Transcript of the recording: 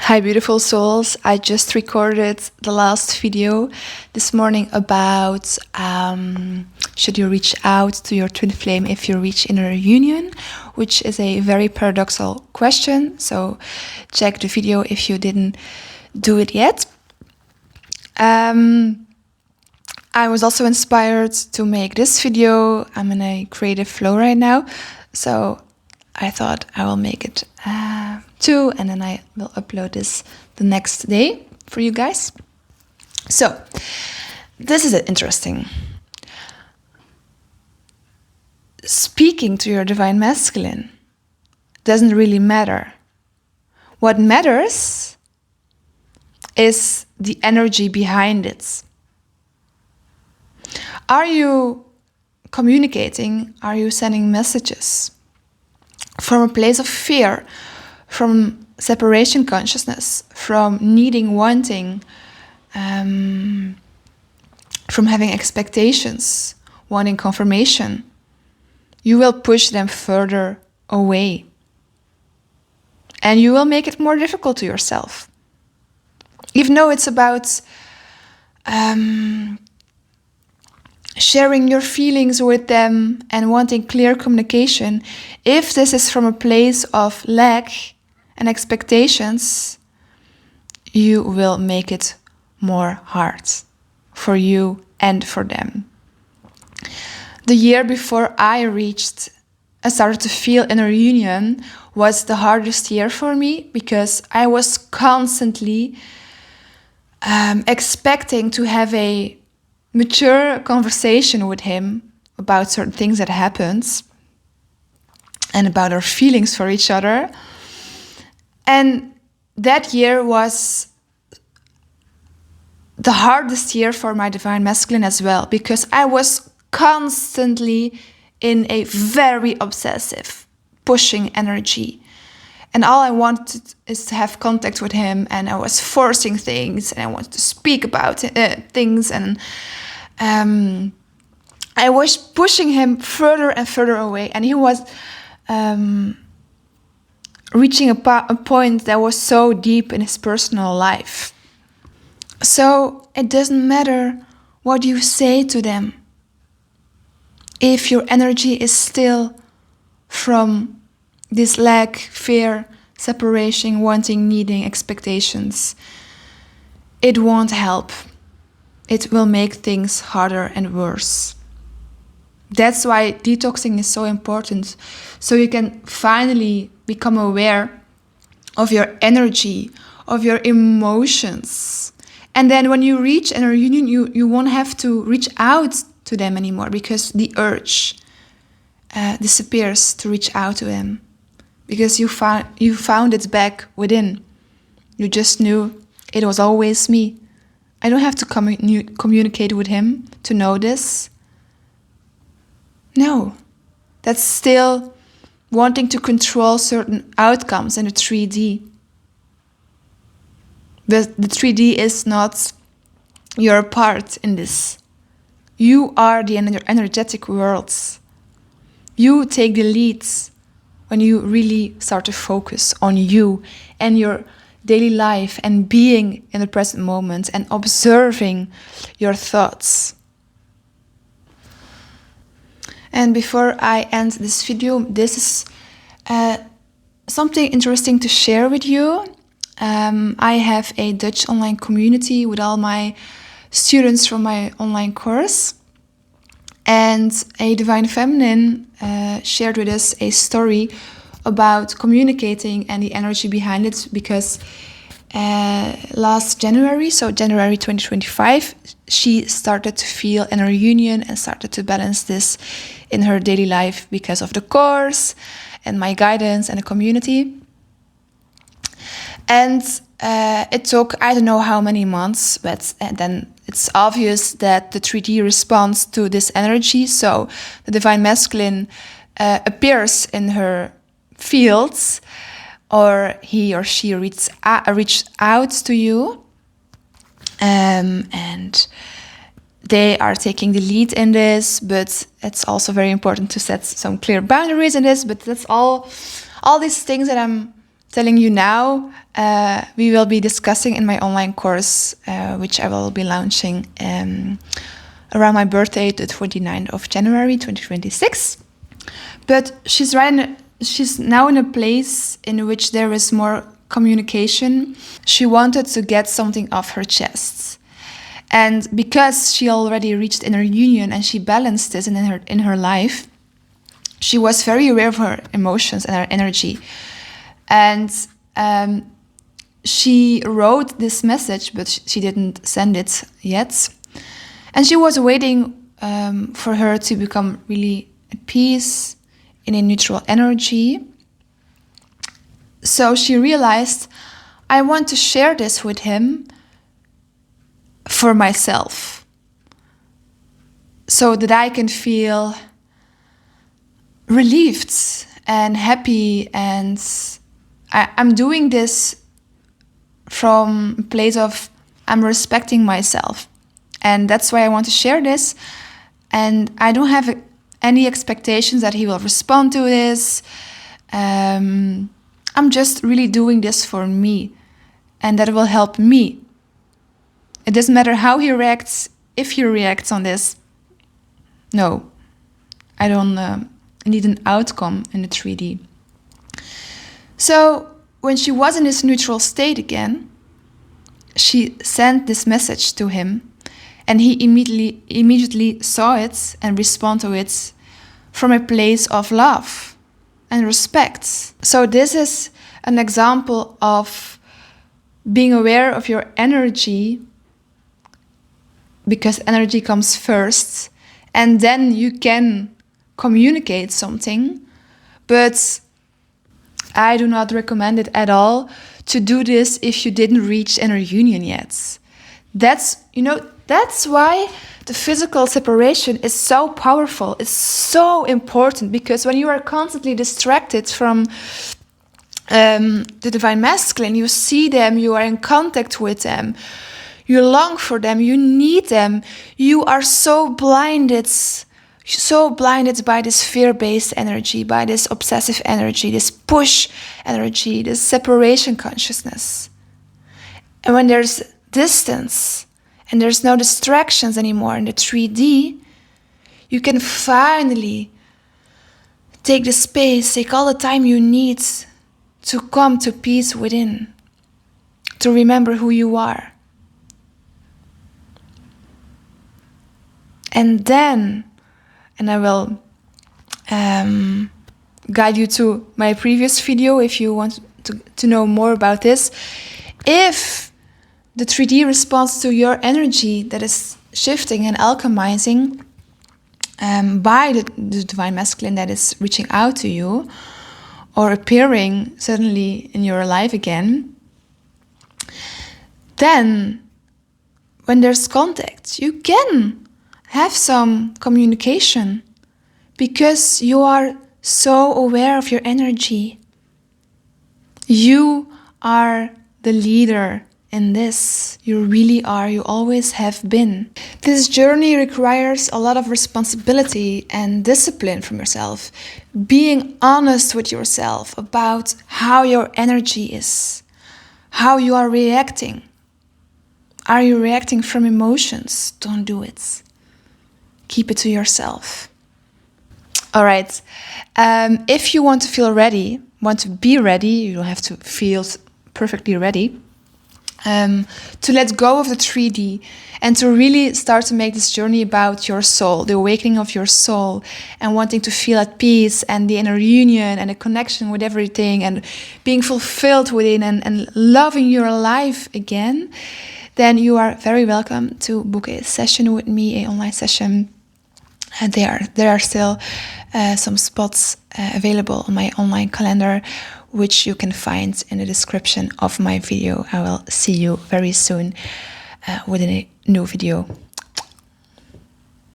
Hi, beautiful souls. I just recorded the last video this morning about should you reach out to your twin flame if you reach inner union, which is a very paradoxical question. So check the video if you didn't do it yet. I was also inspired to make this video. I'm in a creative flow right now, so I thought I will make it too, and then I will upload this the next day for you guys. So, this is interesting. Speaking to your divine masculine doesn't really matter. What matters is the energy behind it. Are you communicating? Are you sending messages from a place of fear, from separation consciousness, from needing, wanting, from having expectations, wanting confirmation? You will push them further away. And you will make it more difficult to yourself. Even though it's about sharing your feelings with them and wanting clear communication, if this is from a place of lack and expectations, you will make it more hard for you and for them. The year before I started to feel inner union was the hardest year for me, because I was constantly expecting to have a mature conversation with him about certain things that happened and about our feelings for each other. And that year was the hardest year for my divine masculine as well, because I was constantly in a very obsessive, pushing energy. And all I wanted is to have contact with him, and I was forcing things, and I wanted to speak about things, and I was pushing him further and further away, and he was reaching a point that was so deep in his personal life. So it doesn't matter what you say to them if your energy is still from this lack, fear, separation, wanting, needing, expectations. It won't help. It will make things harder and worse. That's why detoxing is so important, so you can finally become aware of your energy, of your emotions. And then when you reach inner union, you won't have to reach out to them anymore, because the urge disappears to reach out to him, because you found it back within. You just knew it was always me. I don't have to communicate with him to know this. No, that's still wanting to control certain outcomes in the 3D. But the 3D is not your part in this. You are the energetic worlds. You take the leads when you really start to focus on you and your daily life and being in the present moment and observing your thoughts. And before I end this video, this is something interesting to share with you. I have a Dutch online community with all my students from my online course. And a divine feminine shared with us a story about communicating and the energy behind it, because last January, so January 2025, she started to feel inner union and started to balance this in her daily life because of the course and my guidance and the community. And it took, I don't know how many months, but then it's obvious that the 3D responds to this energy. So the divine masculine appears in her fields, or he or she reached out to you, and they are taking the lead in this. But it's also very important to set some clear boundaries in this. But that's all these things that I'm telling you now, we will be discussing in my online course, which I will be launching around my birthday, the 29th of January 2026. But she's now in a place in which there is more communication. She wanted to get something off her chest. And because she already reached inner union and she balanced this in her life, she was very aware of her emotions and her energy. And she wrote this message, but she didn't send it yet. And she was waiting for her to become really at peace, in a neutral energy. So she realized, I want to share this with him for myself, so that I can feel relieved and happy, and I'm doing this from a place of I'm respecting myself, and that's why I want to share this. And I don't have any expectations that he will respond to this. I'm just really doing this for me, and that will help me. It doesn't matter how he reacts, if he reacts on this. No, I don't need an outcome in the 3D. So when she was in this neutral state again, she sent this message to him, and he immediately saw it and responded to it from a place of love and respect. So this is an example of being aware of your energy, because energy comes first, and then you can communicate something. But I do not recommend it at all to do this if you didn't reach inner union yet. That's why the physical separation is so powerful. It's so important, because when you are constantly distracted from the divine masculine, you see them, you are in contact with them, you long for them, you need them, you are so blinded by this fear-based energy, by this obsessive energy, this push energy, this separation consciousness. And when there's distance and there's no distractions anymore in the 3D, you can finally take the space, take all the time you need to come to peace within, to remember who you are. And then, and I will guide you to my previous video if you want to know more about this. If the 3D responds to your energy that is shifting and alchemizing by the divine masculine that is reaching out to you or appearing suddenly in your life again, then when there's contact, you can have some communication, because you are so aware of your energy. You are the leader in this. You really are. You always have been. This journey requires a lot of responsibility and discipline from yourself. Being honest with yourself about how your energy is, how you are reacting. Are you reacting from emotions? Don't do it. Keep it to yourself. All right. If you want to feel ready, want to be ready, you don't have to feel perfectly ready, to let go of the 3D and to really start to make this journey about your soul, the awakening of your soul, and wanting to feel at peace and the inner union and a connection with everything and being fulfilled within and loving your life again, then you are very welcome to book a session with me, an online session. There are still some spots available on my online calendar, which you can find in the description of my video. I will see you very soon with a new video.